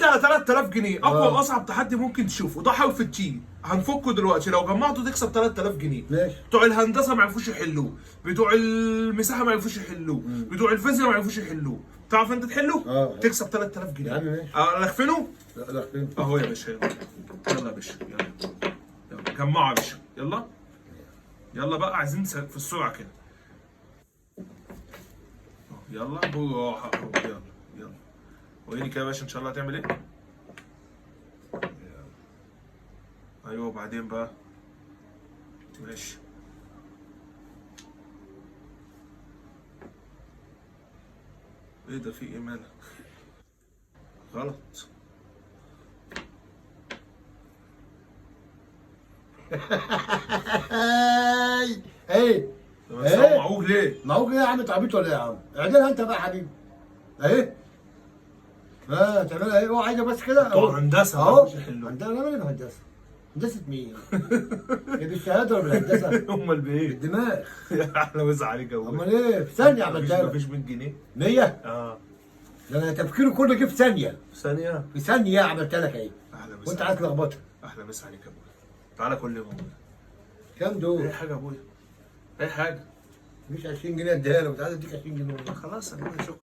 دلوقتي على 3000 جنيه اقوى واصعب تحدي ممكن تشوفه، ده حرف التي هنفكه دلوقتي، لو جمعته تكسب 3000 جنيه. ماشي. بتوع الهندسه ما عرفوش يحلوه، بتوع المساحه ما عرفوش يحلوه، بتوع الفيزياء ما عرفوش يحلوه، تعرف انت تحله؟ تكسب 3000 جنيه. يا عم ماشي. الخفنه؟ لا فين؟ اهو يا باشا، يلا يلا يا باشا، يلا يلا جمعوا يا باشا، يلا يلا بقى، عايزين في السرعه كده. يلا بالراحه، يلا يلا وريني كده يا باشا ان شاء الله هتعمل ايه. ايوه وبعدين بقى ماشي. ايه ده، في ايه مالك؟ غلط. ايه بس هو معوج ليه؟ معوج ايه يا عم؟ انت عبيط ولا ايه يا عم؟ اعدلها انت بقى يا حبيبي. اهي تعملها ايه؟ هو عايزه بس كده بتوع هندسه ما اهو. عرفوش يحلوها. انا مالي بهندسه؟ هندسه مين؟ هي بالشهاده ولا بالهندسه؟ امال بايه؟ بالدماغ. احلى مسا عليك يا ابويا. امال ايه؟ في ثانيه عملتها لك. مفيش 100 جنيه؟ 100؟ اه ده انا تفكيري كله جه في ثانيه. ثانيه؟ في ثانيه عملتها لك اهي. احلى مسا وانت عايز تلخبطها. احلى مسا عليك يا ابويا. تعالى كل يوم. كام دول؟ اي حاجه يا ابويا، اي حاجه. مش 20 جنيه اديها لك، كنت عايز اديك 20 جنيه. خلاص يا ابويا، شكرا.